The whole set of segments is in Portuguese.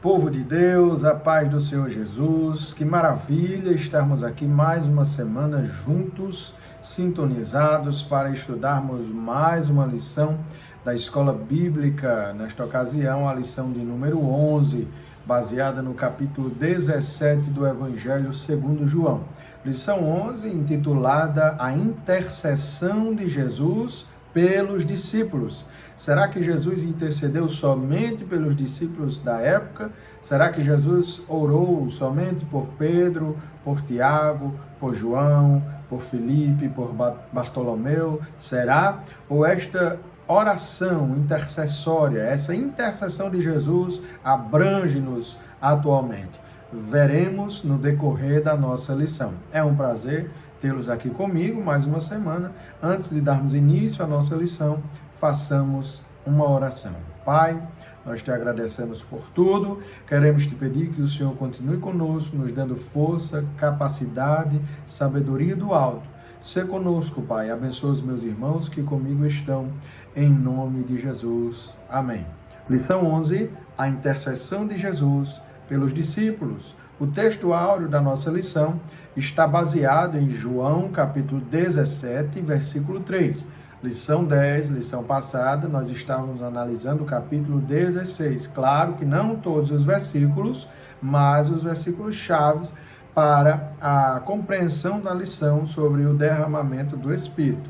Povo de Deus, a paz do Senhor Jesus, que maravilha estarmos aqui mais uma semana juntos, sintonizados para estudarmos mais uma lição da Escola Bíblica, nesta ocasião a lição de número 11, baseada no capítulo 17 do Evangelho segundo João. Lição 11, intitulada A Intercessão de Jesus pelos Discípulos. Será que Jesus intercedeu somente pelos discípulos da época? Será que Jesus orou somente por Pedro, por Tiago, por João, por Filipe, por Bartolomeu? Será? Ou esta oração intercessória, essa intercessão de Jesus abrange-nos atualmente? Veremos no decorrer da nossa lição. É um prazer tê-los aqui comigo mais uma semana. Antes de darmos início à nossa lição, façamos uma oração. Pai, nós te agradecemos por tudo, queremos te pedir que o Senhor continue conosco, nos dando força, capacidade, sabedoria do alto. Sê conosco, Pai, abençoa os meus irmãos que comigo estão, em nome de Jesus. Amém. Lição 11, a intercessão de Jesus pelos discípulos. O texto áureo da nossa lição está baseado em João, capítulo 17, versículo 3. Lição 10, lição passada, nós estávamos analisando o capítulo 16. Claro que não todos os versículos, mas os versículos chaves para a compreensão da lição sobre o derramamento do Espírito.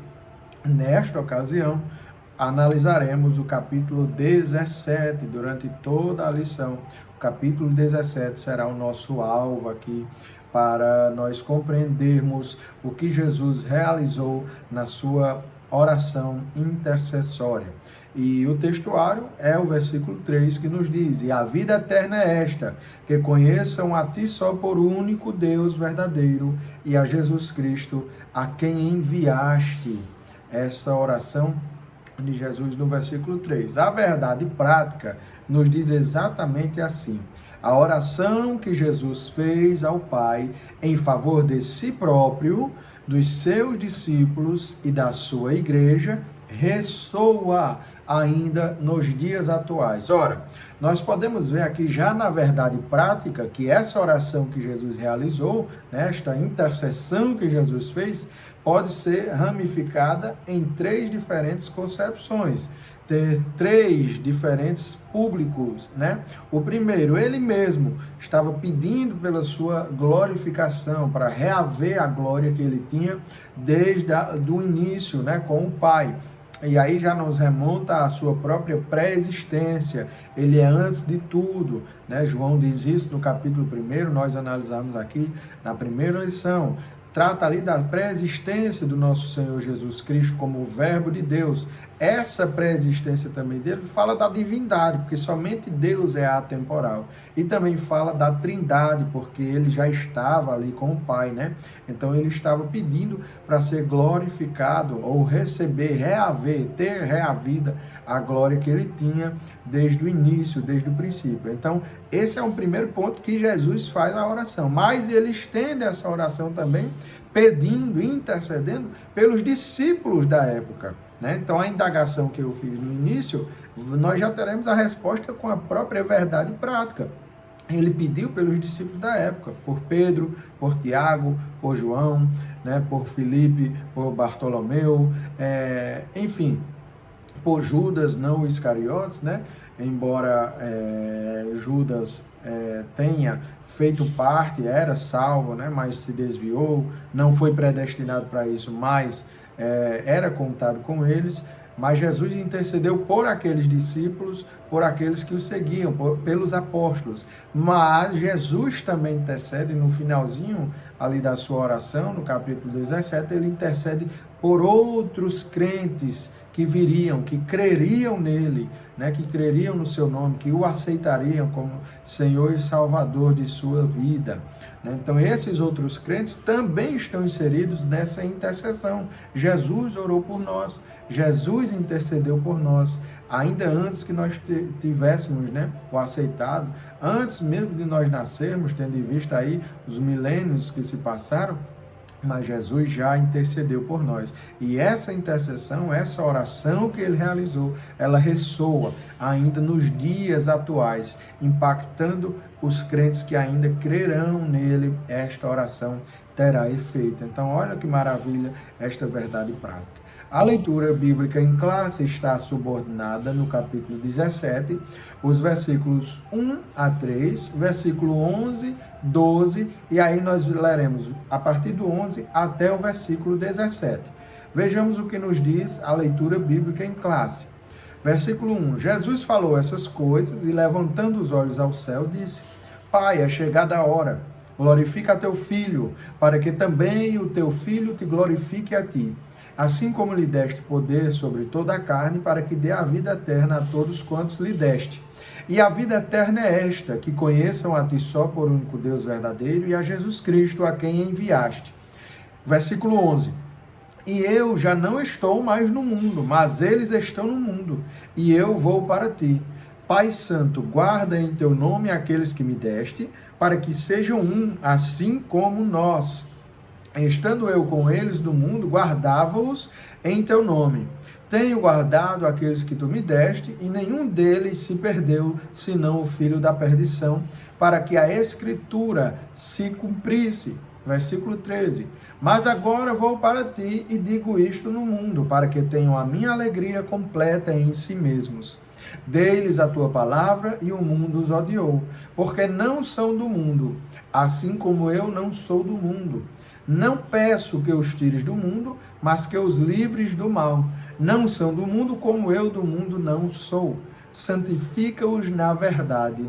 Nesta ocasião, analisaremos o capítulo 17 durante toda a lição. O capítulo 17 será o nosso alvo aqui para nós compreendermos o que Jesus realizou na sua oração intercessória. E o textuário é o versículo 3 que nos diz: E a vida eterna é esta, que conheçam a ti só por único Deus verdadeiro e a Jesus Cristo, a quem enviaste. Essa oração de Jesus no versículo 3. A verdade prática nos diz exatamente assim: a oração que Jesus fez ao Pai em favor de si próprio, dos seus discípulos e da sua igreja, ressoa ainda nos dias atuais. Ora, nós podemos ver aqui já na verdade prática que essa oração que Jesus realizou, esta intercessão que Jesus fez, pode ser ramificada em três diferentes concepções, ter três diferentes públicos, O primeiro, ele mesmo estava pedindo pela sua glorificação, para reaver a glória que ele tinha desde o início, com o Pai. E aí já nos remonta à sua própria pré-existência. Ele é antes de tudo, João diz isso no capítulo 1, nós analisamos aqui na primeira lição. Trata ali da pré-existência do nosso Senhor Jesus Cristo como o Verbo de Deus. Essa pré-existência também dele fala da divindade, porque somente Deus é atemporal. E também fala da trindade, porque ele já estava ali com o Pai, Então ele estava pedindo para ser glorificado, ou receber, reaver, ter reavida a glória que ele tinha desde o início, desde o princípio. Então, esse é um primeiro ponto que Jesus faz a oração. Mas ele estende essa oração também, pedindo, intercedendo pelos discípulos da época. Então, a indagação que eu fiz no início, nós já teremos a resposta com a própria verdade prática. Ele pediu pelos discípulos da época, por Pedro, por Tiago, por João, por Filipe, por Bartolomeu, enfim, por Judas, não Iscariotes, embora Judas tenha feito parte, era salvo, mas se desviou, não foi predestinado para isso, mas era contado com eles. Mas Jesus intercedeu por aqueles discípulos, por aqueles que o seguiam, pelos apóstolos. Mas Jesus também intercede no finalzinho ali da sua oração, no capítulo 17, ele intercede por outros crentes que viriam, que creriam nele, que creriam no seu nome, que o aceitariam como Senhor e Salvador de sua vida. Então, esses outros crentes também estão inseridos nessa intercessão. Jesus orou por nós, Jesus intercedeu por nós, ainda antes que nós tivéssemos o aceitado, antes mesmo de nós nascermos, tendo em vista aí os milênios que se passaram, mas Jesus já intercedeu por nós. E essa intercessão, essa oração que ele realizou, ela ressoa ainda nos dias atuais, impactando os crentes que ainda crerão nele. Esta oração terá efeito. Então, olha que maravilha esta verdade prática. A leitura bíblica em classe está subordinada no capítulo 17, os versículos 1 a 3, versículo 11, 12, e aí nós leremos a partir do 11 até o versículo 17. Vejamos o que nos diz a leitura bíblica em classe. Versículo 1. Jesus falou essas coisas e, levantando os olhos ao céu, disse: Pai, é chegada a hora. Glorifica teu filho, para que também o teu filho te glorifique a ti. Assim como lhe deste poder sobre toda a carne, para que dê a vida eterna a todos quantos lhe deste. E a vida eterna é esta, que conheçam a ti só por único Deus verdadeiro e a Jesus Cristo, a quem enviaste. Versículo 11. E eu já não estou mais no mundo, mas eles estão no mundo, e eu vou para ti. Pai Santo, guarda em teu nome aqueles que me deste, para que sejam um, assim como nós. Estando eu com eles do mundo, guardava-os em teu nome. Tenho guardado aqueles que tu me deste, e nenhum deles se perdeu, senão o filho da perdição, para que a Escritura se cumprisse. Versículo 13. Mas agora vou para ti e digo isto no mundo, para que tenham a minha alegria completa em si mesmos. Dei-lhes a tua palavra e o mundo os odiou, porque não são do mundo, assim como eu não sou do mundo. Não peço que os tires do mundo, mas que os livres do mal. Não são do mundo, como eu do mundo não sou. Santifica-os na verdade.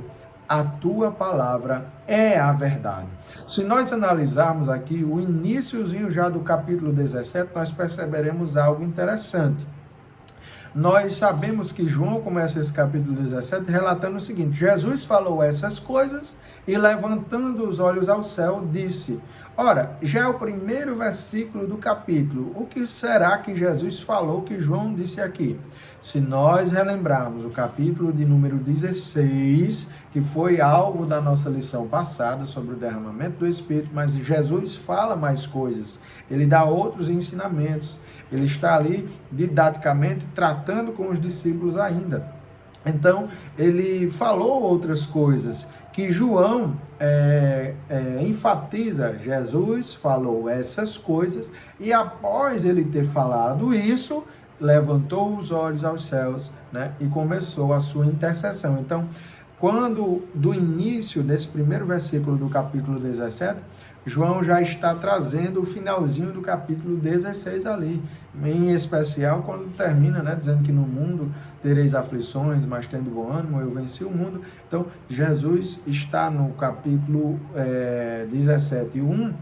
A tua palavra é a verdade. Se nós analisarmos aqui o iniciozinho já do capítulo 17, nós perceberemos algo interessante. Nós sabemos que João começa esse capítulo 17 relatando o seguinte: Jesus falou essas coisas e, levantando os olhos ao céu, disse. Ora, já é o primeiro versículo do capítulo. O que será que Jesus falou que João disse aqui? Se nós relembrarmos o capítulo de número 16, que foi alvo da nossa lição passada sobre o derramamento do Espírito, mas Jesus fala mais coisas, ele dá outros ensinamentos, ele está ali didaticamente tratando com os discípulos ainda. Então, ele falou outras coisas que João enfatiza. Jesus falou essas coisas e, após ele ter falado isso, levantou os olhos aos céus, né, e começou a sua intercessão. Então, quando do início desse primeiro versículo do capítulo 17, João já está trazendo o finalzinho do capítulo 16 ali, em especial quando termina, né, dizendo que no mundo tereis aflições, mas tendo bom ânimo, eu venci o mundo. Então, Jesus está no capítulo 17, 1,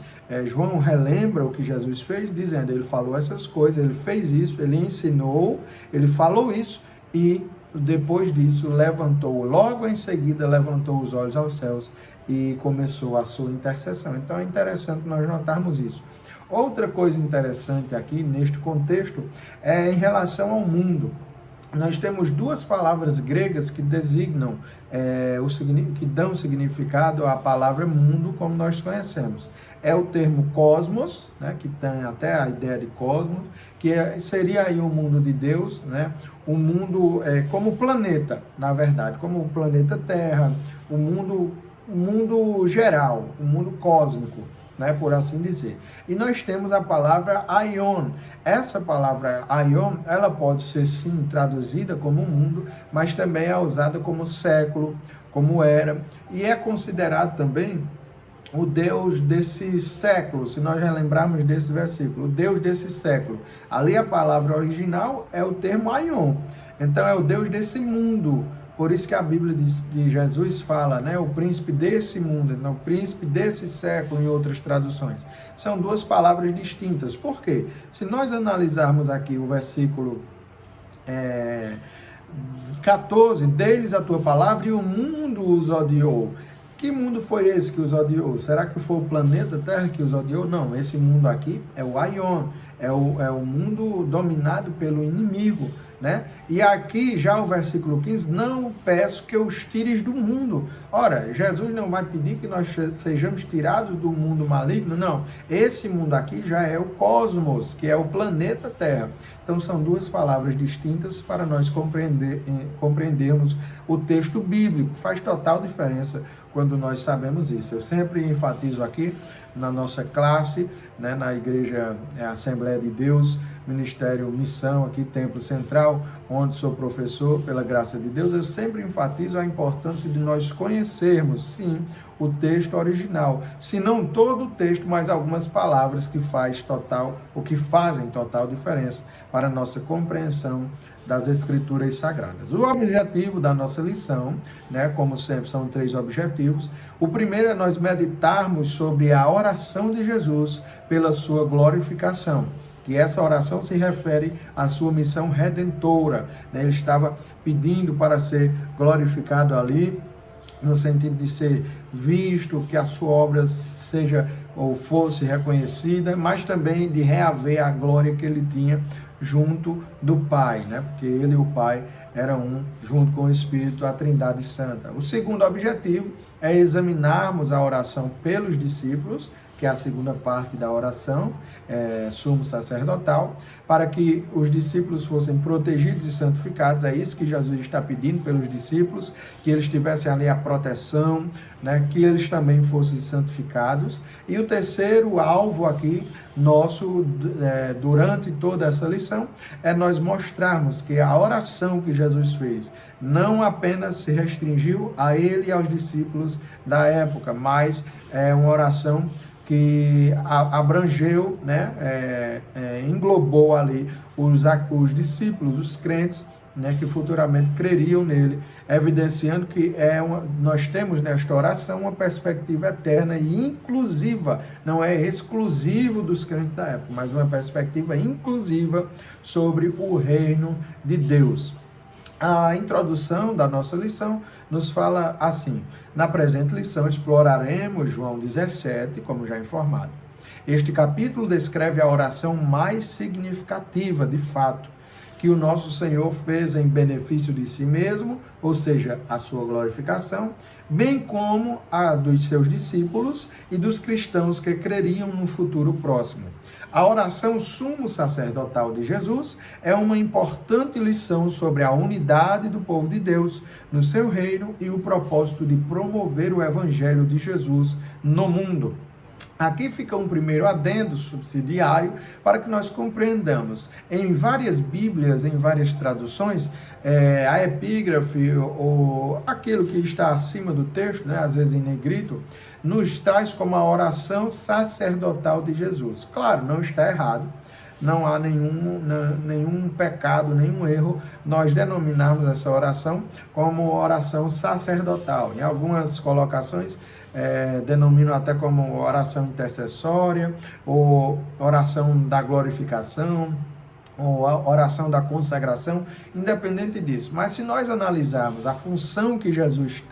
João relembra o que Jesus fez, dizendo, ele falou essas coisas, ele fez isso, ele ensinou, ele falou isso, e depois disso logo em seguida levantou os olhos aos céus e começou a sua intercessão. Então é interessante nós notarmos isso. Outra coisa interessante aqui neste contexto é em relação ao mundo. Nós temos duas palavras gregas que designam, que dão significado à palavra mundo como nós conhecemos. É o termo cosmos, né, que tem até a ideia de cosmos, que seria aí o mundo de Deus, né, o mundo como planeta, na verdade, como o planeta Terra, o mundo geral, o mundo cósmico, né, por assim dizer. E nós temos a palavra aion. Essa palavra aion, ela pode ser sim traduzida como mundo, mas também é usada como século, como era, e é considerado também o Deus desse século. Se nós relembrarmos desse versículo, o Deus desse século. Ali a palavra original é o termo aion. Então é o Deus desse mundo. Por isso que a Bíblia diz que Jesus fala, né, o príncipe desse mundo, não, o príncipe desse século, em outras traduções. São duas palavras distintas. Por quê? Se nós analisarmos aqui o versículo 14, deles a tua palavra e o mundo os odiou. Que mundo foi esse que os odiou? Será que foi o planeta Terra que os odiou? Não, esse mundo aqui é o Aion, é o mundo dominado pelo inimigo, né? E aqui já o versículo 15, não peço que os tires do mundo. Ora, Jesus não vai pedir que nós sejamos tirados do mundo maligno, não. Esse mundo aqui já é o cosmos, que é o planeta Terra. Então são duas palavras distintas para nós compreendermos o texto bíblico. Faz total diferença quando nós sabemos isso. Eu sempre enfatizo aqui na nossa classe, né, na Igreja Assembleia de Deus, Ministério Missão, aqui Templo Central, onde sou professor, pela graça de Deus, eu sempre enfatizo a importância de nós conhecermos, sim, o texto original. Se não todo o texto, mas algumas palavras que fazem total diferença para a nossa compreensão das Escrituras Sagradas. O objetivo da nossa lição, né, como sempre, são 3 objetivos. O primeiro é nós meditarmos sobre a oração de Jesus pela sua glorificação, que essa oração se refere à sua missão redentora, né? Ele estava pedindo para ser glorificado ali, no sentido de ser visto, que a sua obra seja ou fosse reconhecida, mas também de reaver a glória que ele tinha junto do Pai, né? Porque ele e o Pai eram junto com o Espírito, a Trindade Santa. O segundo objetivo é examinarmos a oração pelos discípulos, que é a segunda parte da oração, sumo sacerdotal, para que os discípulos fossem protegidos e santificados. É isso que Jesus está pedindo pelos discípulos, que eles tivessem ali a proteção, né, que eles também fossem santificados. E o terceiro alvo aqui, nosso, durante toda essa lição, é nós mostrarmos que a oração que Jesus fez não apenas se restringiu a ele e aos discípulos da época, mas é uma oração que abrangeu, né, englobou ali os discípulos, os crentes, né, que futuramente creriam nele, evidenciando que nós temos nesta oração uma perspectiva eterna e inclusiva, não é exclusivo dos crentes da época, mas uma perspectiva inclusiva sobre o reino de Deus. A introdução da nossa lição nos fala assim: na presente lição exploraremos João 17, como já informado. Este capítulo descreve a oração mais significativa, de fato, que o nosso Senhor fez em benefício de si mesmo, ou seja, a sua glorificação, bem como a dos seus discípulos e dos cristãos que creriam no futuro próximo. A oração sumo sacerdotal de Jesus é uma importante lição sobre a unidade do povo de Deus no seu reino e o propósito de promover o evangelho de Jesus no mundo. Aqui fica um primeiro adendo subsidiário para que nós compreendamos. Em várias Bíblias, em várias traduções, a epígrafe ou aquilo que está acima do texto, né, às vezes em negrito, nos traz como a oração sacerdotal de Jesus. Claro, não está errado, não há nenhum pecado, nenhum erro nós denominarmos essa oração como oração sacerdotal. Em algumas colocações, denominam até como oração intercessória, ou oração da glorificação, ou oração da consagração, independente disso. Mas se nós analisarmos a função que Jesus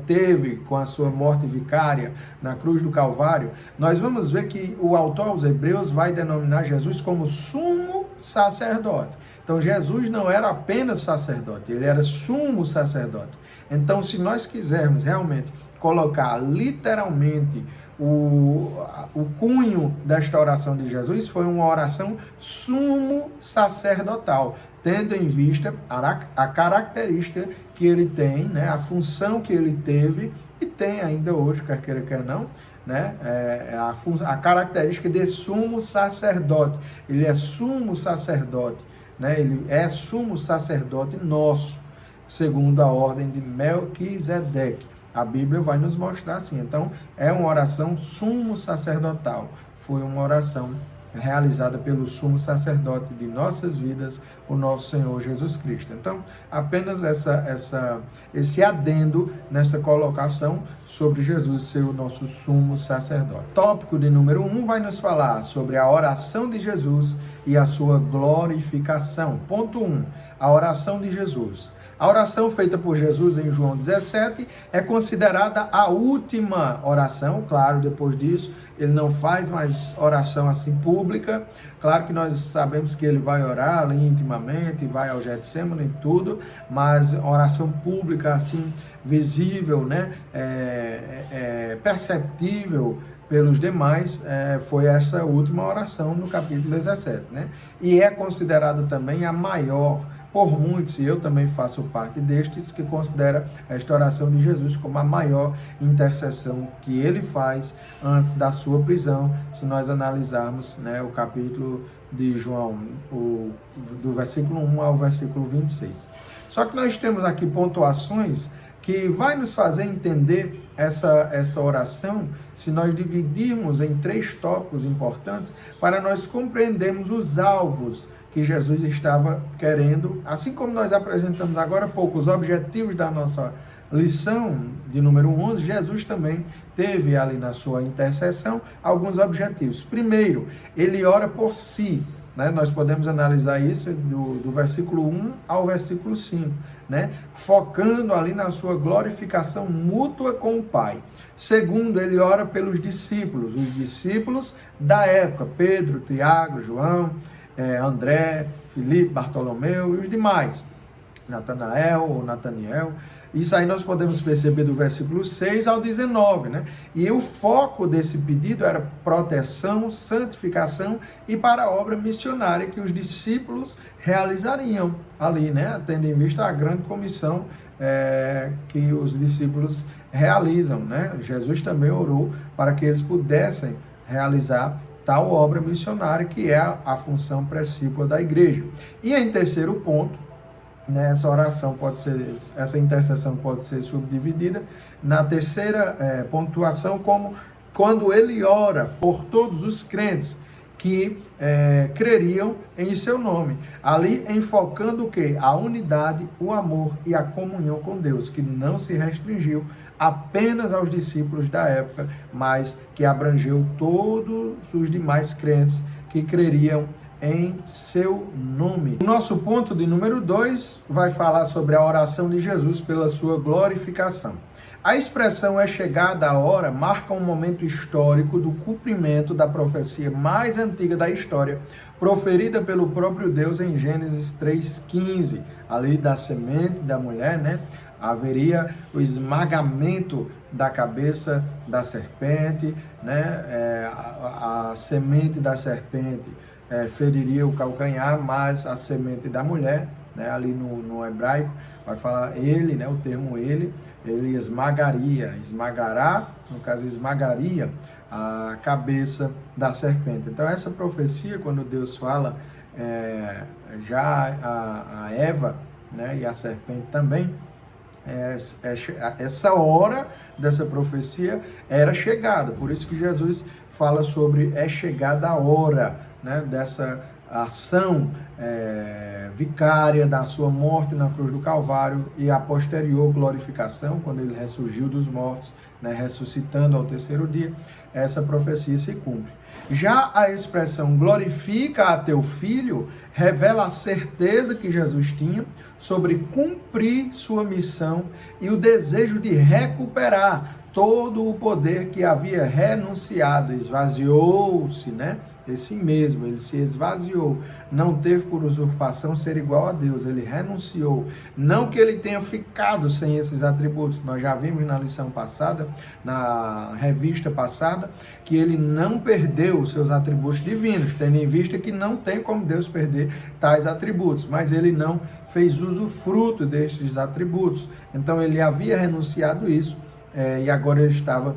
teve com a sua morte vicária na cruz do Calvário, nós vamos ver que o autor aos Hebreus vai denominar Jesus como sumo sacerdote. Então Jesus não era apenas sacerdote, ele era sumo sacerdote. Então, se nós quisermos realmente colocar literalmente o cunho desta oração de Jesus, foi uma oração sumo sacerdotal, tendo em vista a característica que ele tem, né, a função que ele teve e tem ainda hoje, quer queira, quer não, né, a característica de sumo sacerdote. Ele é sumo sacerdote, né, ele é sumo sacerdote nosso, segundo a ordem de Melquisedeque. A Bíblia vai nos mostrar assim. Então, é uma oração sumo sacerdotal. Foi uma oração realizada pelo sumo sacerdote de nossas vidas, o nosso Senhor Jesus Cristo. Então, apenas esse adendo nessa colocação sobre Jesus ser o nosso sumo sacerdote. Tópico de número 1 vai nos falar sobre a oração de Jesus e a sua glorificação. Ponto 1. A oração de Jesus. A oração feita por Jesus em João 17 é considerada a última oração. Claro, depois disso, ele não faz mais oração assim pública. Claro que nós sabemos que ele vai orar ali intimamente, vai ao Getsemane e tudo, mas oração pública assim, visível, né? Perceptível pelos demais, foi essa última oração no capítulo 17, né? E é considerada também a maior por muitos, e eu também faço parte destes, que considera esta oração de Jesus como a maior intercessão que ele faz antes da sua prisão, se nós analisarmos, né, o capítulo de João, do versículo 1 ao versículo 26. Só que nós temos aqui pontuações que vai nos fazer entender essa oração, se nós dividirmos em 3 tópicos importantes, para nós compreendermos os alvos que Jesus estava querendo, assim como nós apresentamos agora há pouco os objetivos da nossa lição de número 11, Jesus também teve ali na sua intercessão alguns objetivos. Primeiro, ele ora por si, né? Nós podemos analisar isso do versículo 1 ao versículo 5, né? Focando ali na sua glorificação mútua com o Pai. Segundo, ele ora pelos discípulos, os discípulos da época, Pedro, Tiago, João, André, Filipe, Bartolomeu e os demais, Natanael ou Nataniel. Isso aí nós podemos perceber do versículo 6 ao 19, né? E o foco desse pedido era proteção, santificação e para a obra missionária que os discípulos realizariam ali, né? Tendo em vista a grande comissão que os discípulos realizam, né? Jesus também orou para que eles pudessem realizar tal obra missionária que é a função precípua da igreja. E em terceiro ponto, né, essa intercessão pode ser subdividida na terceira pontuação, como quando ele ora por todos os crentes que creriam em seu nome, ali enfocando o quê? A unidade, o amor e a comunhão com Deus, que não se restringiu apenas aos discípulos da época, mas que abrangeu todos os demais crentes que creriam em seu nome. O nosso ponto de número 2 vai falar sobre a oração de Jesus pela sua glorificação. A expressão "é chegada a hora" marca um momento histórico do cumprimento da profecia mais antiga da história, proferida pelo próprio Deus em Gênesis 3,15, ali da semente da mulher, né? Haveria o esmagamento da cabeça da serpente, né? A semente da serpente feriria o calcanhar, mas a semente da mulher, né? Ali no hebraico vai falar ele, né? O termo ele esmagará, no caso esmagaria a cabeça da serpente. Então essa profecia, quando Deus fala já a Eva, né? E a serpente também, essa hora dessa profecia era chegada, por isso que Jesus fala sobre "é chegada a hora", né, dessa ação vicária da sua morte na cruz do Calvário e a posterior glorificação, quando ele ressurgiu dos mortos, né, ressuscitando ao terceiro dia, essa profecia se cumpre. Já a expressão "glorifica a teu filho" revela a certeza que Jesus tinha sobre cumprir sua missão e o desejo de recuperar todo o poder que havia renunciado, esvaziou-se, né? Esse mesmo, ele se esvaziou, não teve por usurpação ser igual a Deus, ele renunciou. Não que ele tenha ficado sem esses atributos, nós já vimos na lição passada, na revista passada, que ele não perdeu os seus atributos divinos, tendo em vista que não tem como Deus perder tais atributos, mas ele não fez usufruto destes atributos. Então ele havia renunciado isso, e agora ele estava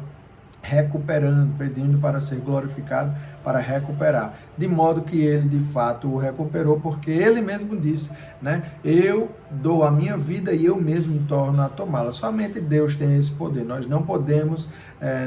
recuperando, pedindo para ser glorificado, para recuperar, de modo que ele de fato o recuperou, porque ele mesmo disse, né? Eu dou a minha vida e eu mesmo torno a tomá-la. Somente Deus tem esse poder. Nós não podemos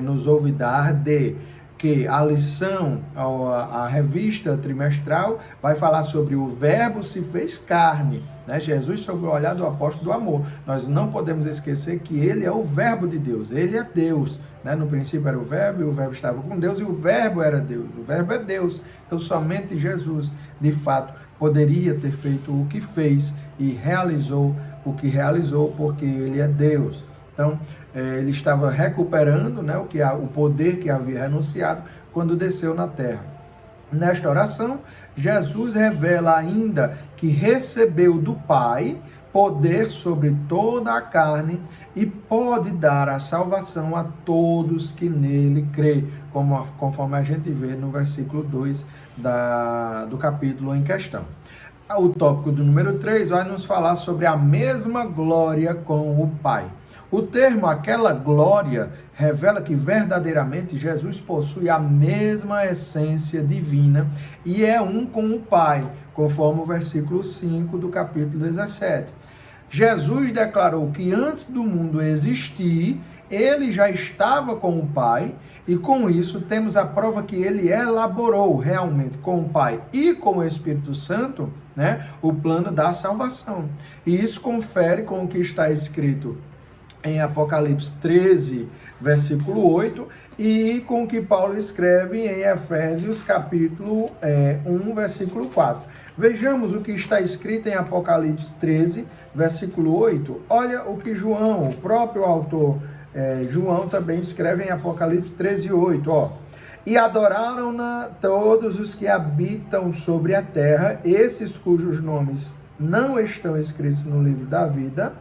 nos olvidar de que a lição, a revista trimestral, vai falar sobre o Verbo se fez carne, né? Jesus sob o olhar do apóstolo do amor. Nós não podemos esquecer que ele é o Verbo de Deus, ele é Deus, né? No princípio era o Verbo, e o Verbo estava com Deus, e o Verbo era Deus, o Verbo é Deus. Então somente Jesus, de fato, poderia ter feito o que fez e realizou o que realizou, porque ele é Deus. Então, ele estava recuperando, né, o poder que havia renunciado quando desceu na terra. Nesta oração, Jesus revela ainda que recebeu do Pai poder sobre toda a carne e pode dar a salvação a todos que nele crê, conforme a gente vê no versículo 2 do capítulo em questão. O tópico do número 3 vai nos falar sobre a mesma glória com o Pai. O termo aquela glória revela que verdadeiramente Jesus possui a mesma essência divina e é um com o Pai, conforme o versículo 5 do capítulo 17. Jesus declarou que antes do mundo existir, ele já estava com o Pai, e com isso temos a prova que ele elaborou realmente com o Pai e com o Espírito Santo, né, o plano da salvação. E isso confere com o que está escrito em Apocalipse 13, versículo 8, e com o que Paulo escreve em Efésios capítulo 1, versículo 4. Vejamos o que está escrito em Apocalipse 13, versículo 8. Olha o que João, o próprio autor, João também escreve em Apocalipse 13, 8. Ó. E adoraram-na todos os que habitam sobre a terra, esses cujos nomes não estão escritos no livro da vida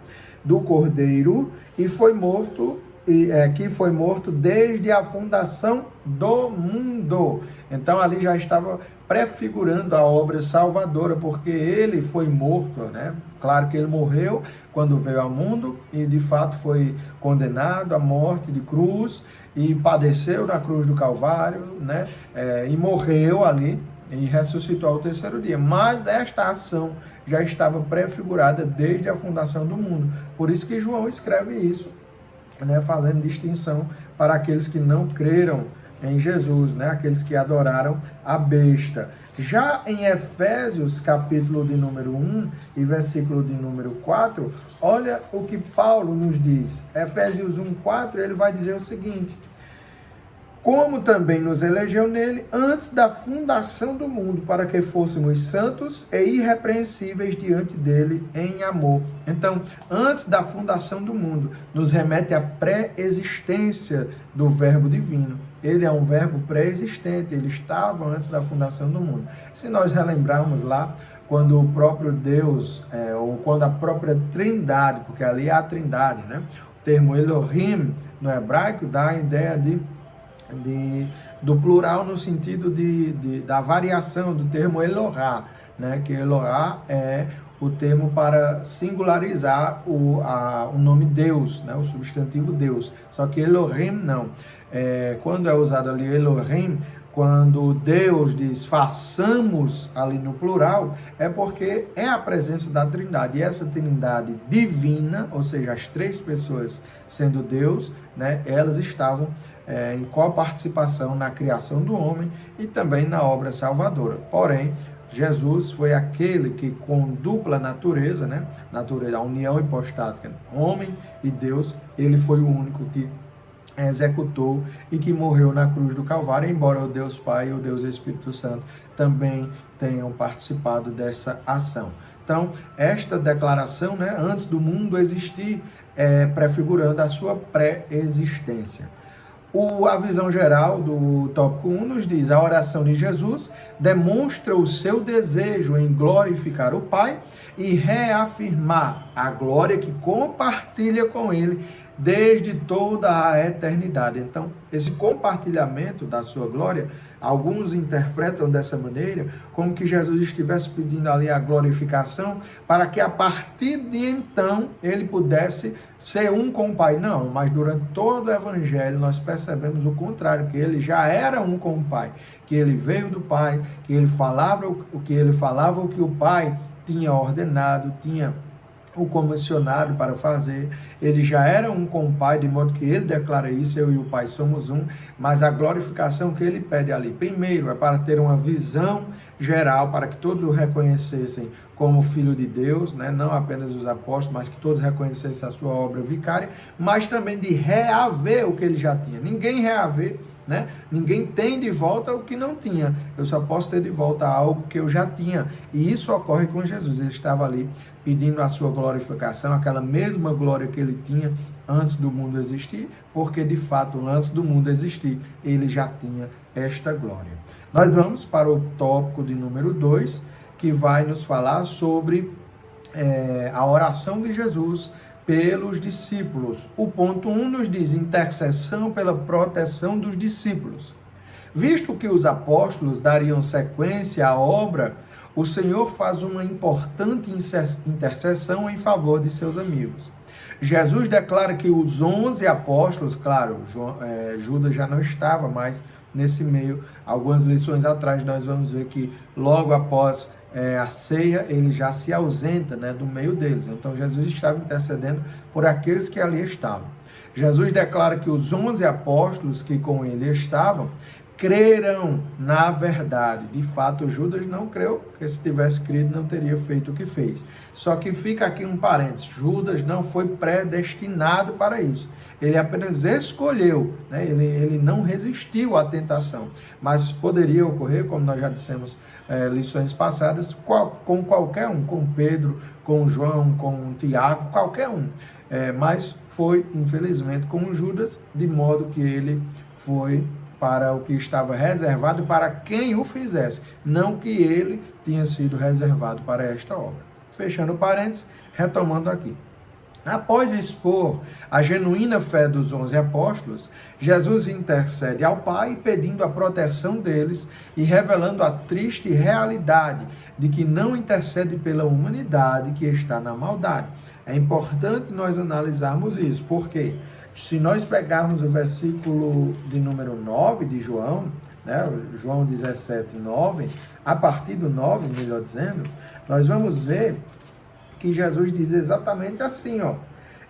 do Cordeiro, e foi morto, que foi morto desde a fundação do mundo. Então ali já estava prefigurando a obra salvadora, porque ele foi morto, né? Claro que ele morreu quando veio ao mundo e de fato foi condenado à morte de cruz e padeceu na cruz do Calvário, né? E morreu ali e ressuscitou ao terceiro dia. Mas esta ação já estava prefigurada desde a fundação do mundo. Por isso que João escreve isso, né, fazendo distinção para aqueles que não creram em Jesus, né, aqueles que adoraram a besta. Já em Efésios, capítulo de número 1 e versículo de número 4, olha o que Paulo nos diz. Efésios 1:4, ele vai dizer o seguinte: como também nos elegeu nele antes da fundação do mundo, para que fôssemos santos e irrepreensíveis diante dele em amor. Então, antes da fundação do mundo, nos remete à pré-existência do verbo divino. Ele é um verbo pré-existente, ele estava antes da fundação do mundo. Se nós relembrarmos lá, quando o próprio Deus, ou quando a própria Trindade, porque ali é a Trindade, né? O termo Elohim, no hebraico, dá a ideia do plural no sentido da variação do termo Elohá, né? Que Elohá é o termo para singularizar o nome Deus, né? O substantivo Deus. Só que Elohim não. Quando é usado ali Elohim, quando Deus diz façamos ali no plural, é porque é a presença da Trindade. E essa Trindade divina, ou seja, as três pessoas sendo Deus, né? Elas estavam em coparticipação na criação do homem e também na obra salvadora. Porém, Jesus foi aquele que, com dupla natureza, né? A união hipostática, homem e Deus, ele foi o único que executou e que morreu na cruz do Calvário, embora o Deus Pai e o Deus Espírito Santo também tenham participado dessa ação. Então, esta declaração, né, antes do mundo existir, prefigurando a sua pré-existência. A visão geral do tópico 1 nos diz: a oração de Jesus demonstra o seu desejo em glorificar o Pai e reafirmar a glória que compartilha com Ele desde toda a eternidade. Então, esse compartilhamento da sua glória, alguns interpretam dessa maneira, como que Jesus estivesse pedindo ali a glorificação, para que a partir de então, ele pudesse ser um com o Pai. Não, mas durante todo o Evangelho nós percebemos o contrário, que ele já era um com o Pai, que ele veio do Pai, que ele falava o que o Pai tinha ordenado, tinha o comissionário para fazer. Ele já era um com o Pai, de modo que ele declara isso: eu e o Pai somos um. Mas a glorificação que ele pede ali, primeiro, é para ter uma visão geral, para que todos o reconhecessem como Filho de Deus, né? Não apenas os apóstolos, mas que todos reconhecessem a sua obra vicária, mas também de reaver o que ele já tinha. Ninguém reaver, né? Ninguém tem de volta o que não tinha. Eu só posso ter de volta algo que eu já tinha. E isso ocorre com Jesus. Ele estava ali pedindo a sua glorificação, aquela mesma glória que ele tinha antes do mundo existir, porque de fato, antes do mundo existir, ele já tinha esta glória. Nós vamos para o tópico de número 2, que vai nos falar sobre a oração de Jesus pelos discípulos. O ponto 1 nos diz intercessão pela proteção dos discípulos. Visto que os apóstolos dariam sequência à obra, o Senhor faz uma importante intercessão em favor de seus amigos. Jesus declara que os 11 apóstolos, claro, Judas já não estava mais nesse meio. Algumas lições atrás nós vamos ver que logo após a ceia, ele já se ausenta, do meio deles. Então Jesus estava intercedendo por aqueles que ali estavam. Jesus declara que os 11 apóstolos que com ele estavam crerão na verdade. De fato, Judas não creu, porque se tivesse crido não teria feito o que fez. Só que fica aqui um parênteses, Judas não foi predestinado para isso. Ele apenas escolheu, ele não resistiu à tentação. Mas poderia ocorrer, como nós já dissemos lições passadas, com qualquer um, com Pedro, com João, com Tiago, qualquer um. Mas foi, infelizmente, com Judas, de modo que ele foi para o que estava reservado para quem o fizesse, não que ele tinha sido reservado para esta obra. Fechando parênteses, retomando aqui. Após expor a genuína fé dos 11 apóstolos, Jesus intercede ao Pai pedindo a proteção deles e revelando a triste realidade de que não intercede pela humanidade que está na maldade. É importante nós analisarmos isso, porque se nós pegarmos o versículo de número 9 de João, João 17, 9, a partir do 9, melhor dizendo, nós vamos ver que Jesus diz exatamente assim,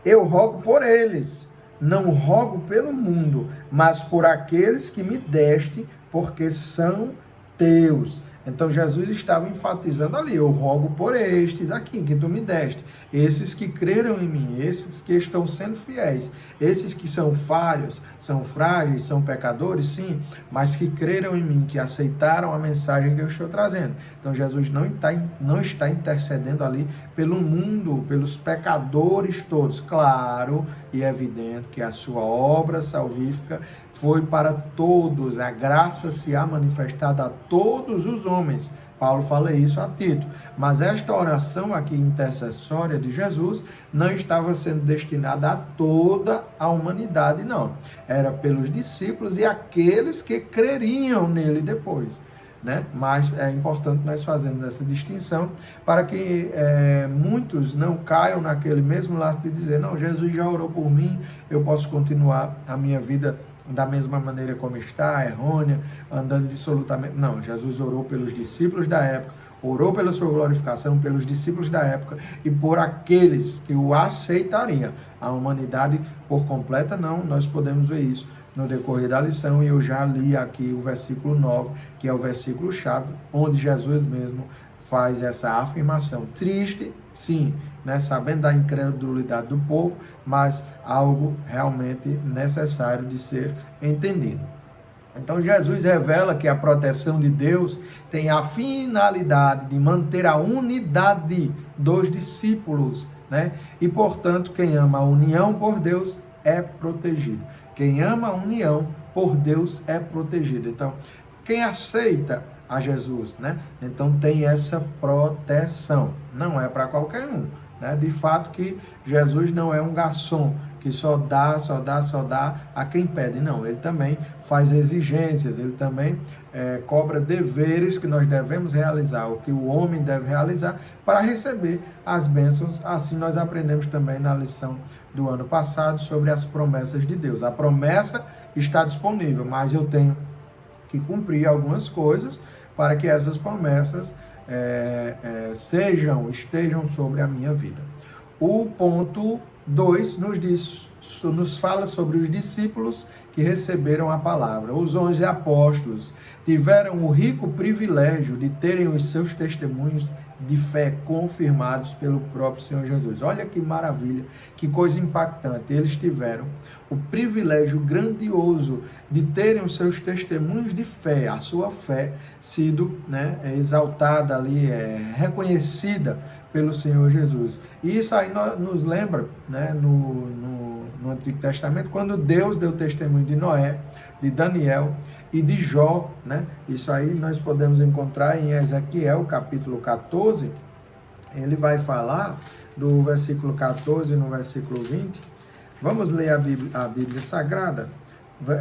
eu rogo por eles, não rogo pelo mundo, mas por aqueles que me deste, porque são teus. Então Jesus estava enfatizando ali, eu rogo por estes aqui que tu me deste, esses que creram em mim, esses que estão sendo fiéis, esses que são falhos, são frágeis, são pecadores, sim, mas que creram em mim, que aceitaram a mensagem que eu estou trazendo. Então Jesus não está intercedendo ali pelo mundo, pelos pecadores todos. Claro e evidente que a sua obra salvífica foi para todos, a graça se há manifestado a todos os homens. Paulo fala isso a Tito. Mas esta oração aqui intercessória de Jesus não estava sendo destinada a toda a humanidade, não. Era pelos discípulos e aqueles que creriam nele depois. Mas é importante nós fazermos essa distinção para que muitos não caiam naquele mesmo laço de dizer, não, Jesus já orou por mim, eu posso continuar a minha vida da mesma maneira como está, errônea, andando dissolutamente. Não, Jesus orou pelos discípulos da época, orou pela sua glorificação, pelos discípulos da época e por aqueles que o aceitariam. A humanidade por completa não, nós podemos ver isso no decorrer da lição, e eu já li aqui o versículo 9, que é o versículo chave, onde Jesus mesmo faz essa afirmação. Triste, sim, sabendo da incredulidade do povo, mas algo realmente necessário de ser entendido. Então Jesus revela que a proteção de Deus tem a finalidade de manter a unidade dos discípulos, E portanto, quem ama a união por Deus é protegido. Quem ama a união por Deus é protegido. Então, quem aceita a Jesus, então tem essa proteção. Não é para qualquer um. De fato que Jesus não é um garçom que só dá a quem pede. Não, ele também faz exigências, ele também cobra deveres que nós devemos realizar, o que o homem deve realizar para receber as bênçãos. Assim nós aprendemos também na lição do ano passado sobre as promessas de Deus. A promessa está disponível, mas eu tenho que cumprir algumas coisas para que essas promessas estejam sobre a minha vida. O ponto 2 nos fala sobre os discípulos que receberam a palavra. Os 11 apóstolos tiveram o rico privilégio de terem os seus testemunhos de fé confirmados pelo próprio Senhor Jesus. Olha que maravilha, que coisa impactante. Eles tiveram o privilégio grandioso de terem os seus testemunhos de fé, a sua fé sido exaltada ali, reconhecida pelo Senhor Jesus. E isso aí nos lembra, né, no Antigo Testamento, quando Deus deu testemunho de Noé, de Daniel e de Jó, né? Isso aí nós podemos encontrar em Ezequiel, capítulo 14. Ele vai falar do versículo 14 no versículo 20. Vamos ler a Bíblia Sagrada.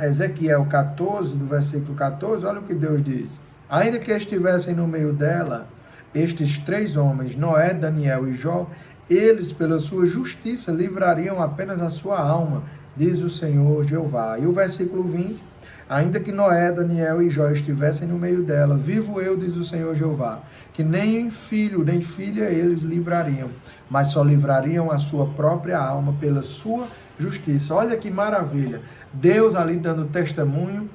Ezequiel 14, do versículo 14, olha o que Deus diz. Ainda que estivessem no meio dela, estes 3 homens, Noé, Daniel e Jó, eles, pela sua justiça, livrariam apenas a sua alma, diz o Senhor Jeová. E o versículo 20, ainda que Noé, Daniel e Jó estivessem no meio dela, vivo eu, diz o Senhor Jeová, que nem filho nem filha eles livrariam, mas só livrariam a sua própria alma pela sua justiça. Olha que maravilha! Deus ali dando testemunho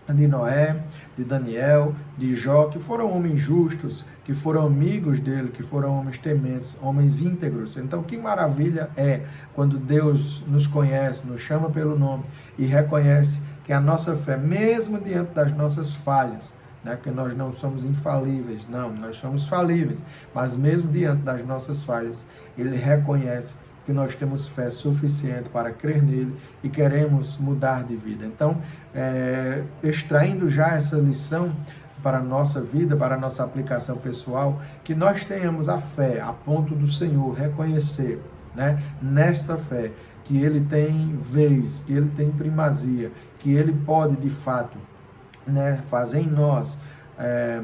de Noé, de Daniel, de Jó, que foram homens justos, que foram amigos dele, que foram homens tementes, homens íntegros. Então, que maravilha é quando Deus nos conhece, nos chama pelo nome e reconhece que a nossa fé, mesmo diante das nossas falhas, né, que nós não somos infalíveis, não, nós somos falíveis, mas mesmo diante das nossas falhas, Ele reconhece que nós temos fé suficiente para crer nele e queremos mudar de vida. Então, extraindo já essa lição para a nossa vida, para a nossa aplicação pessoal, que nós tenhamos a fé a ponto do Senhor reconhecer, né, nesta fé, que Ele tem vez, que Ele tem primazia, que Ele pode de fato, né, fazer em nós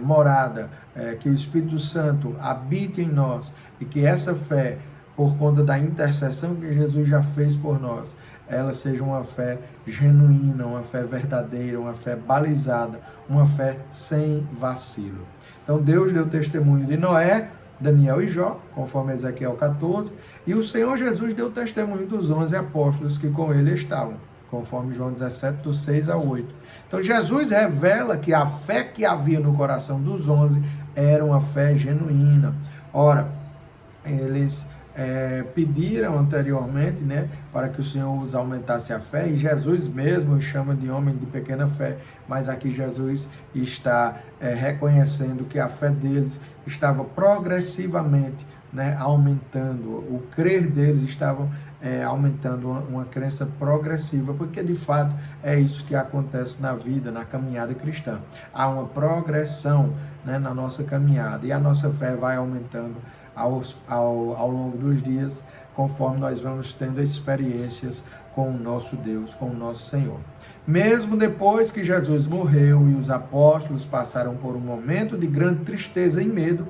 morada, que o Espírito Santo habite em nós e que essa fé, por conta da intercessão que Jesus já fez por nós, ela seja uma fé genuína, uma fé verdadeira, uma fé balizada, uma fé sem vacilo. Então Deus deu testemunho de Noé, Daniel e Jó, conforme Ezequiel 14, e o Senhor Jesus deu testemunho dos 11 apóstolos que com ele estavam, conforme João 17, do 6 ao 8. Então Jesus revela que a fé que havia no coração dos 11 era uma fé genuína. Ora, eles pediram anteriormente, né, para que o Senhor os aumentasse a fé, e Jesus mesmo os chama de homem de pequena fé, mas aqui Jesus está reconhecendo que a fé deles estava progressivamente, né, aumentando, o crer deles estava aumentando, uma crença progressiva, porque de fato é isso que acontece na vida, na caminhada cristã. Há uma progressão, né, na nossa caminhada, e a nossa fé vai aumentando ao longo dos dias, conforme nós vamos tendo experiências com o nosso Deus, com o nosso Senhor. Mesmo depois que Jesus morreu e os apóstolos passaram por um momento de grande tristeza e medo,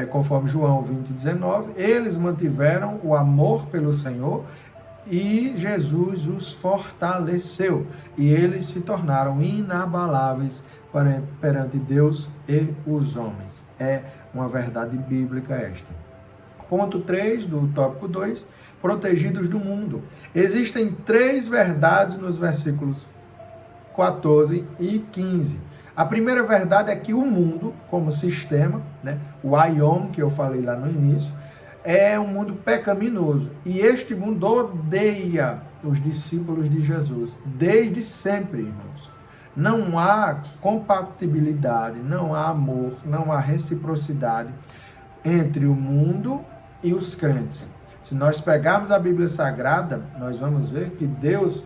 conforme João 20:19, eles mantiveram o amor pelo Senhor e Jesus os fortaleceu, e eles se tornaram inabaláveis perante Deus e os homens. É uma verdade bíblica esta. Ponto 3 do tópico 2, protegidos do mundo. Existem 3 verdades nos versículos 14 e 15. A primeira verdade é que o mundo, como sistema, né, o aion, que eu falei lá no início, é um mundo pecaminoso. E este mundo odeia os discípulos de Jesus, desde sempre, irmãos. Não há compatibilidade, não há amor, não há reciprocidade entre o mundo e os crentes. Se nós pegarmos a Bíblia Sagrada, nós vamos ver que Deus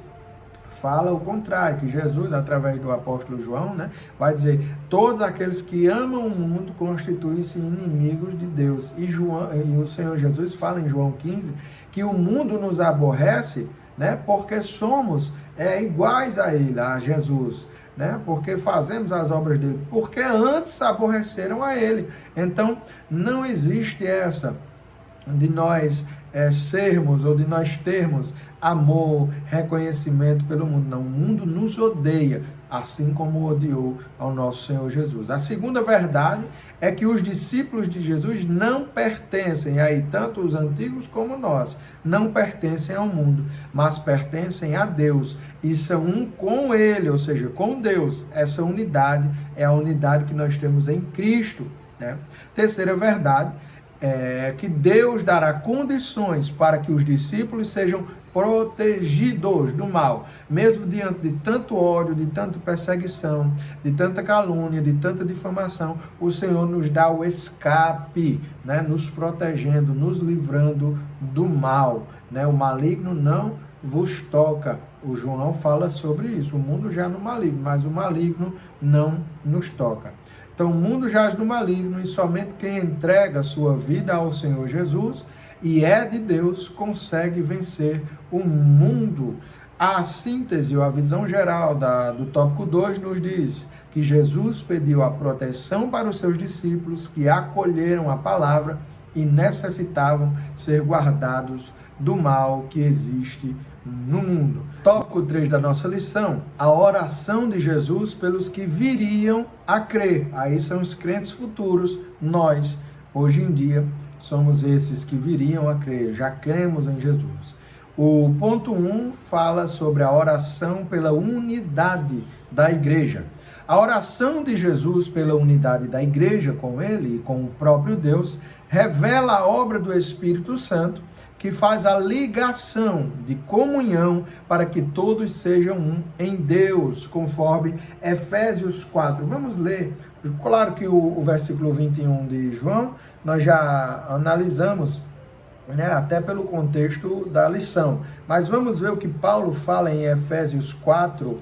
fala o contrário, que Jesus, através do apóstolo João, né, vai dizer: todos aqueles que amam o mundo constituem-se inimigos de Deus. E o Senhor Jesus fala em João 15 que o mundo nos aborrece, né, porque somos iguais a ele, a Jesus, né, porque fazemos as obras dele, porque antes aborreceram a ele. Então, não existe essa de nós sermos ou de nós termos amor, reconhecimento pelo mundo. Não, o mundo nos odeia, assim como odiou ao nosso Senhor Jesus. A segunda verdade é que os discípulos de Jesus não pertencem, aí tanto os antigos como nós, não pertencem ao mundo, mas pertencem a Deus e são um com Ele, ou seja, com Deus. Essa unidade é a unidade que nós temos em Cristo, né? Terceira verdade é que Deus dará condições para que os discípulos sejam protegidos do mal. Mesmo diante de tanto ódio, de tanta perseguição, de tanta calúnia, de tanta difamação, o Senhor nos dá o escape, né? Nos protegendo, nos livrando do mal, né? O maligno não vos toca. O João fala sobre isso. O mundo jaz no maligno, mas o maligno não nos toca. Então o mundo jaz no maligno e somente quem entrega a sua vida ao Senhor Jesus e é de Deus consegue vencer o mundo. A síntese ou a visão geral do tópico 2 nos diz que Jesus pediu a proteção para os seus discípulos que acolheram a palavra e necessitavam ser guardados do mal que existe no mundo. Tópico 3 da nossa lição, a oração de Jesus pelos que viriam a crer. Aí são os crentes futuros, nós, hoje em dia, somos esses que viriam a crer, já cremos em Jesus. O ponto 1 fala sobre a oração pela unidade da igreja. A oração de Jesus pela unidade da igreja com ele e com o próprio Deus revela a obra do Espírito Santo que faz a ligação de comunhão para que todos sejam um em Deus, conforme Efésios 4. Vamos ler, claro que o versículo 21 de João nós já analisamos, né, até pelo contexto da lição. Mas vamos ver o que Paulo fala em Efésios 4,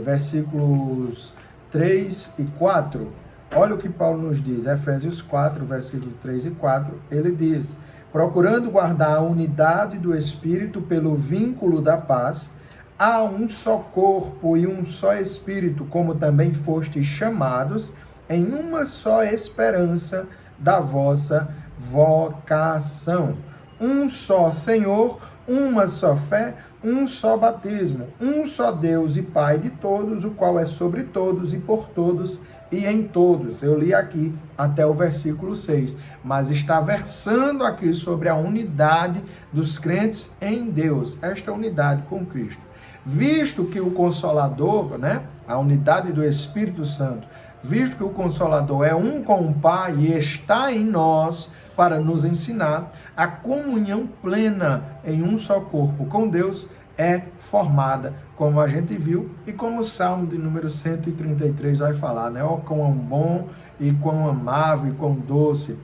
versículos 3 e 4. Olha o que Paulo nos diz, Efésios 4, versículos 3 e 4, ele diz: procurando guardar a unidade do Espírito pelo vínculo da paz, há um só corpo e um só Espírito, como também fostes chamados, em uma só esperança da vossa vocação. Um só Senhor, uma só fé, um só batismo, um só Deus e Pai de todos, o qual é sobre todos e por todos e em todos. Eu li aqui até o versículo 6, mas está versando aqui sobre a unidade dos crentes em Deus, esta unidade com Cristo. Visto que o Consolador, né, a unidade do Espírito Santo, visto que o Consolador é um com o Pai e está em nós para nos ensinar, a comunhão plena em um só corpo com Deus é formada, como a gente viu e como o Salmo de número 133 vai falar, né? Ó, quão bom e quão amável e quão doce,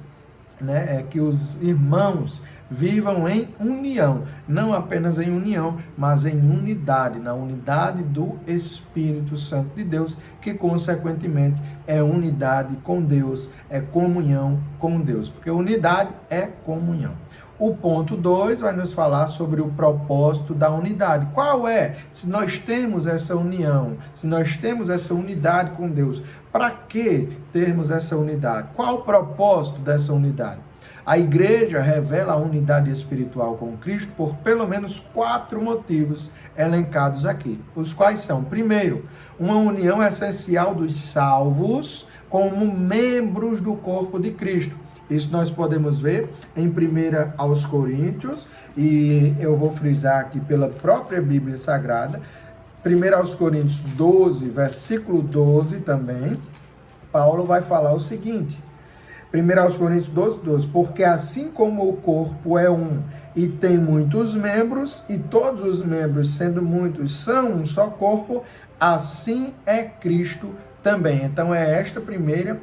né? É que os irmãos vivam em união, não apenas em união, mas em unidade, na unidade do Espírito Santo de Deus, que consequentemente é unidade com Deus, é comunhão com Deus, porque unidade é comunhão. O ponto 2 vai nos falar sobre o propósito da unidade. Qual é? Se nós temos essa união, se nós temos essa unidade com Deus, para que termos essa unidade? Qual o propósito dessa unidade? A igreja revela a unidade espiritual com Cristo por pelo menos 4 motivos elencados aqui, os quais são: primeiro, uma união essencial dos salvos como membros do corpo de Cristo. Isso nós podemos ver em 1 aos Coríntios, e eu vou frisar aqui pela própria Bíblia Sagrada, 1 aos Coríntios 12, versículo 12 também, Paulo vai falar o seguinte, 1 aos Coríntios 12, 12, porque assim como o corpo é um e tem muitos membros, e todos os membros, sendo muitos, são um só corpo, assim é Cristo também. Então é esta primeira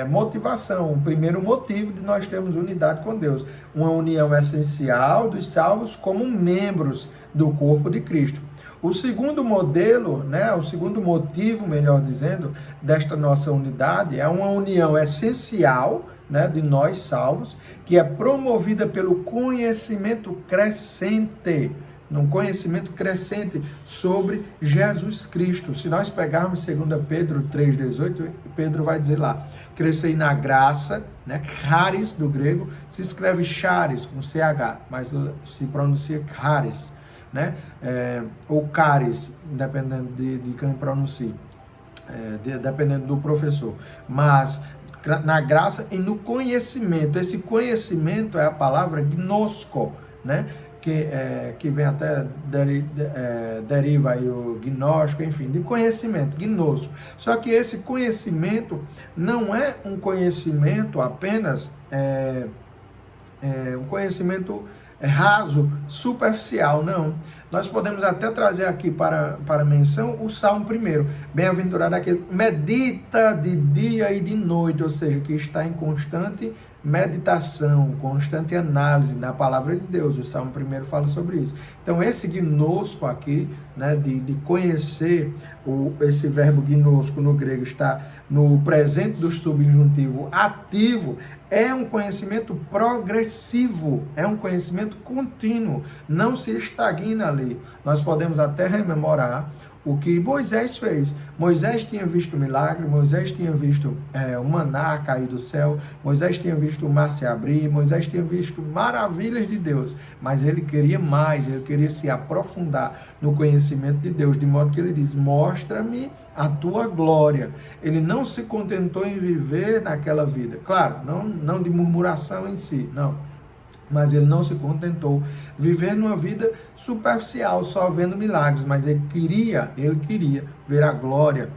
motivação, o primeiro motivo de nós termos unidade com Deus. Uma união essencial dos salvos como membros do corpo de Cristo. O segundo modelo, né, o segundo motivo, melhor dizendo, desta nossa unidade é uma união essencial, né, de nós salvos, que é promovida pelo conhecimento crescente, um conhecimento crescente sobre Jesus Cristo. Se nós pegarmos 2 Pedro 3,18, Pedro vai dizer lá, crescei na graça, né, charis do grego, se escreve charis com CH, mas se pronuncia charis, né, ou caris, dependendo de quem pronuncia, dependendo do professor, mas na graça e no conhecimento. Esse conhecimento é a palavra gnosko, né, que vem até, deriva aí o gnóstico, enfim, de conhecimento, gnosco. Só que esse conhecimento não é um conhecimento apenas, um conhecimento raso, superficial, não. Nós podemos até trazer aqui para menção o Salmo 1. Bem-aventurado aquele que medita de dia e de noite, ou seja, que está em constante meditação, constante análise na palavra de Deus. O Salmo 1 fala sobre isso. Então, esse gnosco aqui, né, de conhecer, esse verbo gnosco no grego está no presente do subjuntivo ativo, é um conhecimento progressivo, é um conhecimento contínuo, não se estagna ali. Nós podemos até rememorar o que Moisés fez. Moisés tinha visto o milagre, Moisés tinha visto o maná cair do céu, Moisés tinha visto o mar se abrir, Moisés tinha visto maravilhas de Deus, mas ele queria mais, ele queria se aprofundar no conhecimento de Deus, de modo que ele diz, mostra-me a tua glória. Ele não se contentou em viver naquela vida, claro, não de murmuração em si, não. Mas ele não se contentou viver numa vida superficial, só vendo milagres, mas ele queria ver a glória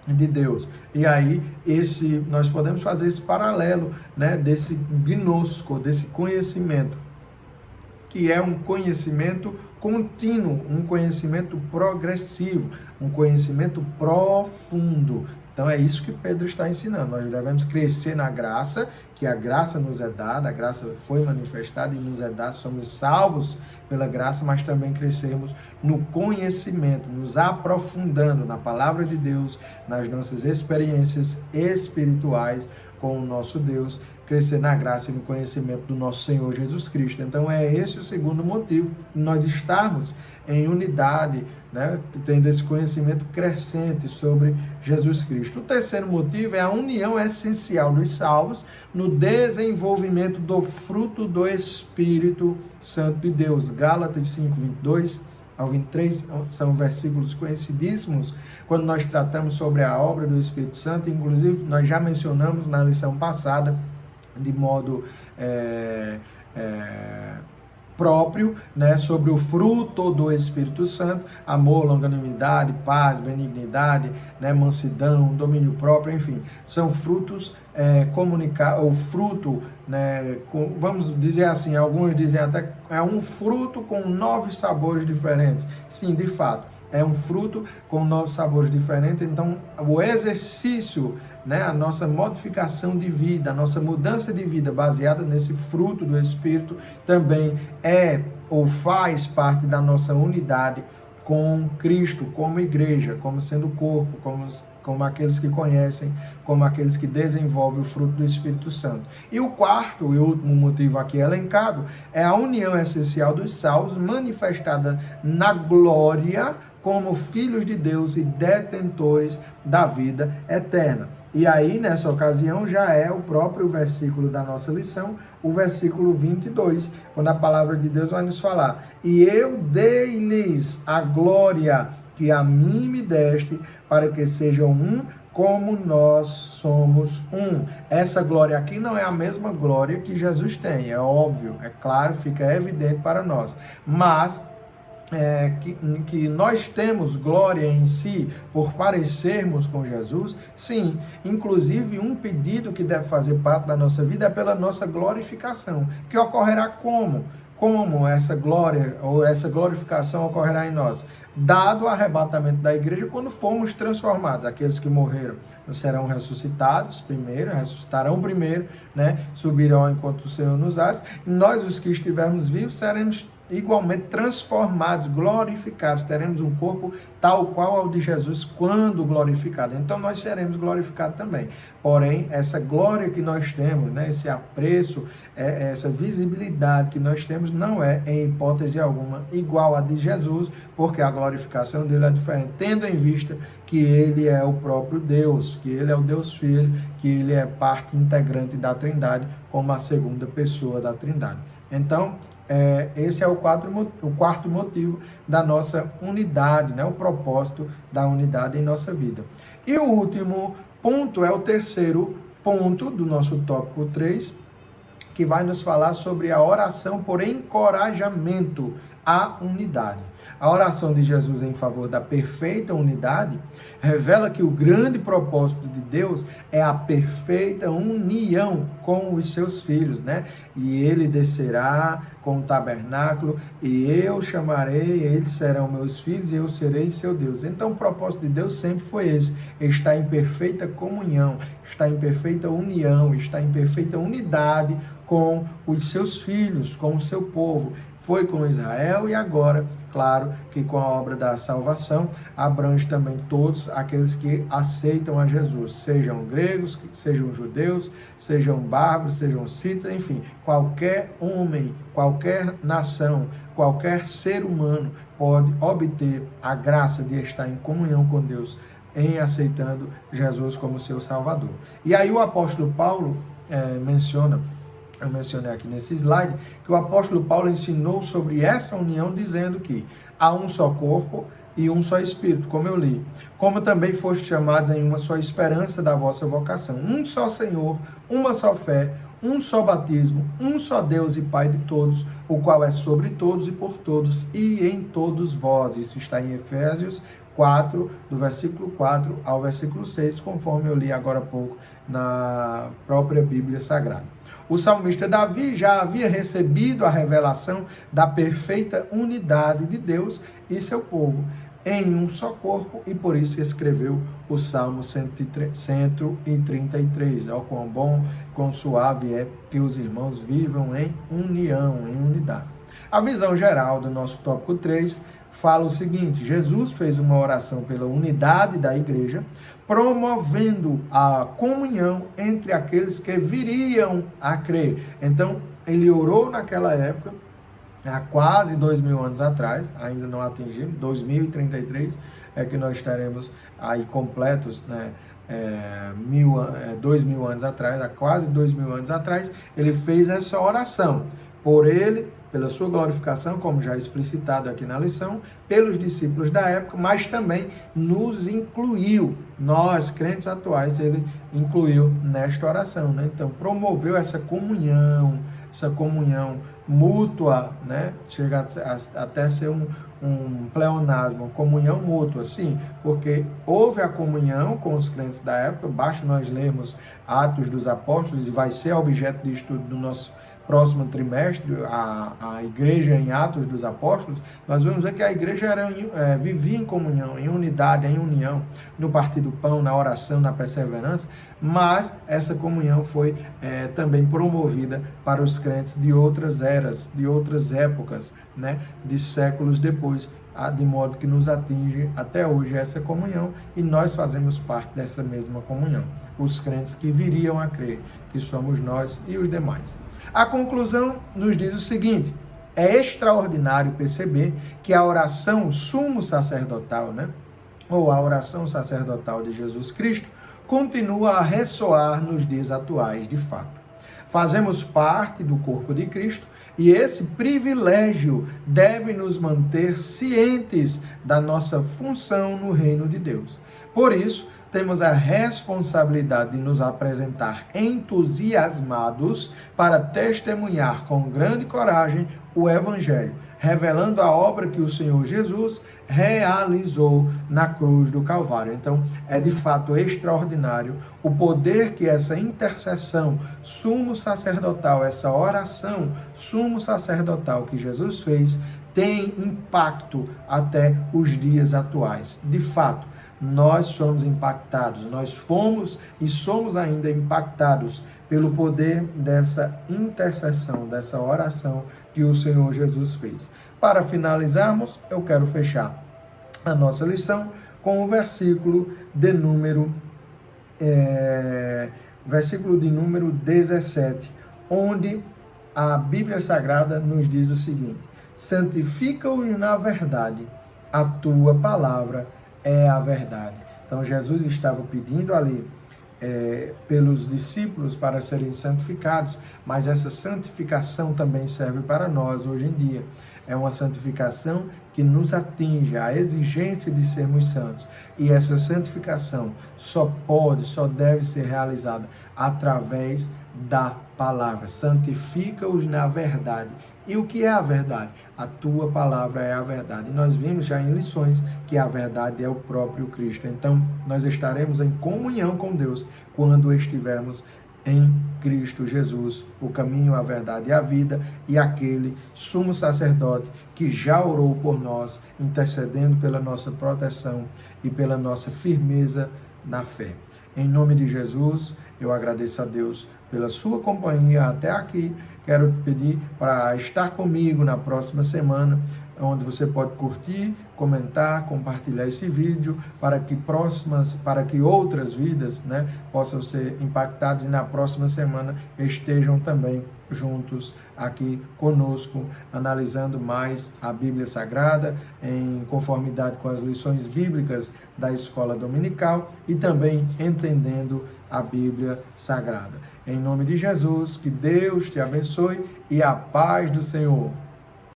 de Deus. E aí, nós podemos fazer esse paralelo, né, desse gnosco, desse conhecimento, que é um conhecimento contínuo, um conhecimento progressivo, um conhecimento profundo. Então é isso que Pedro está ensinando. Nós devemos crescer na graça, que a graça nos é dada, a graça foi manifestada e nos é dada, somos salvos pela graça, mas também crescermos no conhecimento, nos aprofundando na palavra de Deus, nas nossas experiências espirituais com o nosso Deus, crescer na graça e no conhecimento do nosso Senhor Jesus Cristo. Então é esse o segundo motivo, nós estarmos em unidade, né, tendo esse conhecimento crescente sobre Jesus Cristo. O terceiro motivo é a união essencial dos salvos no desenvolvimento do fruto do Espírito Santo de Deus. Gálatas 5, 22 ao 23, são versículos conhecidíssimos, quando nós tratamos sobre a obra do Espírito Santo, inclusive nós já mencionamos na lição passada, de modo próprio, né, sobre o fruto do Espírito Santo, amor, longanimidade, paz, benignidade, né, mansidão, domínio próprio, enfim, são frutos ou fruto, né, vamos dizer assim, alguns dizem até é um fruto com 9 sabores diferentes. Sim, de fato, é um fruto com 9 sabores diferentes. Então, o exercício, né, a nossa modificação de vida, a nossa mudança de vida baseada nesse fruto do Espírito também é ou faz parte da nossa unidade com Cristo, como igreja, como sendo corpo, como aqueles que conhecem, como aqueles que desenvolvem o fruto do Espírito Santo. E o quarto e último motivo aqui elencado é a união essencial dos salvos manifestada na glória como filhos de Deus e detentores da vida eterna. E aí, nessa ocasião, já é o próprio versículo da nossa lição, o versículo 22, quando a palavra de Deus vai nos falar: e eu dei-lhes a glória que a mim me deste, para que sejam um, como nós somos um. Essa glória aqui não é a mesma glória que Jesus tem, é óbvio, é claro, fica evidente para nós. Mas que nós temos glória em si por parecermos com Jesus, sim. Inclusive, um pedido que deve fazer parte da nossa vida é pela nossa glorificação, que ocorrerá como? Como essa glória ou essa glorificação ocorrerá em nós? Dado o arrebatamento da igreja, quando formos transformados. Aqueles que morreram serão ressuscitados primeiro, ressuscitarão primeiro, né? Subirão ao encontro do Senhor nos ares. E nós, os que estivermos vivos, seremos igualmente transformados, glorificados, teremos um corpo tal qual ao de Jesus quando glorificado. Então nós seremos glorificados também. Porém, essa glória que nós temos, né, esse apreço, essa visibilidade que nós temos, não é, em hipótese alguma, igual a de Jesus, porque a glorificação dele é diferente, tendo em vista que ele é o próprio Deus, que ele é o Deus Filho, que ele é parte integrante da Trindade, como a segunda pessoa da Trindade. Então, esse é o quarto motivo da nossa unidade, né? O propósito da unidade em nossa vida. E o último ponto é o terceiro ponto do nosso tópico 3, que vai nos falar sobre a oração por encorajamento à unidade. a oração de Jesus em favor da perfeita unidade revela que o grande propósito de Deus é a perfeita união com os seus filhos, né? E ele descerá com o tabernáculo, e eu chamarei, eles serão meus filhos, e eu serei seu Deus. Então o propósito de Deus sempre foi esse: estar em perfeita comunhão, estar em perfeita união, estar em perfeita unidade com os seus filhos, com o seu povo. Foi com Israel e agora, claro, que com a obra da salvação, abrange também todos aqueles que aceitam a Jesus, sejam gregos, sejam judeus, sejam bárbaros, sejam citas, enfim, qualquer homem, qualquer nação, qualquer ser humano pode obter a graça de estar em comunhão com Deus, em aceitando Jesus como seu Salvador. E aí o apóstolo Paulo eu mencionei aqui nesse slide, que o apóstolo Paulo ensinou sobre essa união, dizendo que há um só corpo e um só Espírito, como eu li. Como também foste chamados em uma só esperança da vossa vocação. Um só Senhor, uma só fé, um só batismo, um só Deus e Pai de todos, o qual é sobre todos e por todos e em todos vós. Isso está em Efésios 4, do versículo 4 ao versículo 6, conforme eu li agora há pouco na própria Bíblia Sagrada. O salmista Davi já havia recebido a revelação da perfeita unidade de Deus e seu povo em um só corpo, e por isso escreveu o Salmo 133. Ó, quão bom, quão suave é que os irmãos vivam em união, em unidade. A visão geral do nosso tópico 3 fala o seguinte: Jesus fez uma oração pela unidade da igreja, promovendo a comunhão entre aqueles que viriam a crer. Então, ele orou naquela época, há quase 2000 anos atrás, ainda não atingimos, 2033 é que nós estaremos aí completos, né? 2000 anos atrás, há quase 2000 anos atrás, ele fez essa oração por ele, pela sua glorificação, como já explicitado aqui na lição, pelos discípulos da época, mas também nos incluiu, nós, crentes atuais, ele incluiu nesta oração, né? Então, promoveu essa comunhão mútua, né? Chega até ser um pleonasmo, comunhão mútua, sim, porque houve a comunhão com os crentes da época, basta nós lermos Atos dos Apóstolos, e vai ser objeto de estudo do nosso próximo trimestre, a igreja em Atos dos Apóstolos. Nós vamos ver que a igreja vivia em comunhão, em unidade, em união, no partir do pão, na oração, na perseverança, mas essa comunhão foi também promovida para os crentes de outras eras, de outras épocas, né, de séculos depois, de modo que nos atinge até hoje essa comunhão, e nós fazemos parte dessa mesma comunhão, os crentes que viriam a crer, que somos nós e os demais. A conclusão nos diz o seguinte: é extraordinário perceber que a oração sumo sacerdotal, né, ou a oração sacerdotal de Jesus Cristo, continua a ressoar nos dias atuais de fato. Fazemos parte do corpo de Cristo, e esse privilégio deve nos manter cientes da nossa função no reino de Deus. Por isso, temos a responsabilidade de nos apresentar entusiasmados para testemunhar com grande coragem o Evangelho, revelando a obra que o Senhor Jesus realizou na cruz do Calvário. Então, é de fato extraordinário o poder que essa intercessão sumo sacerdotal, essa oração sumo sacerdotal que Jesus fez, tem impacto até os dias atuais. De fato, nós somos impactados, nós fomos e somos ainda impactados pelo poder dessa intercessão, dessa oração que o Senhor Jesus fez. Para finalizarmos, eu quero fechar a nossa lição com o versículo de número 17, onde a Bíblia Sagrada nos diz o seguinte: santifica-os na verdade, a tua palavra é a verdade. Então Jesus estava pedindo ali pelos discípulos para serem santificados, mas essa santificação também serve para nós hoje em dia. É uma santificação que nos atinge, a exigência de sermos santos. E essa santificação só deve ser realizada através da palavra. Santifica-os na verdade. E o que é a verdade? a tua palavra é a verdade. E nós vimos já em lições que a verdade é o próprio Cristo. Então, nós estaremos em comunhão com Deus quando estivermos em Cristo Jesus, o caminho, a verdade e a vida, e aquele sumo sacerdote que já orou por nós, intercedendo pela nossa proteção e pela nossa firmeza na fé. Em nome de Jesus, eu agradeço a Deus pela sua companhia até aqui. Quero te pedir para estar comigo na próxima semana, onde você pode curtir, comentar, compartilhar esse vídeo para que outras vidas, possam ser impactadas e na próxima semana estejam também juntos aqui conosco, analisando mais a Bíblia Sagrada, em conformidade com as lições bíblicas da Escola Dominical e também entendendo a Bíblia Sagrada. Em nome de Jesus, que Deus te abençoe e a paz do Senhor.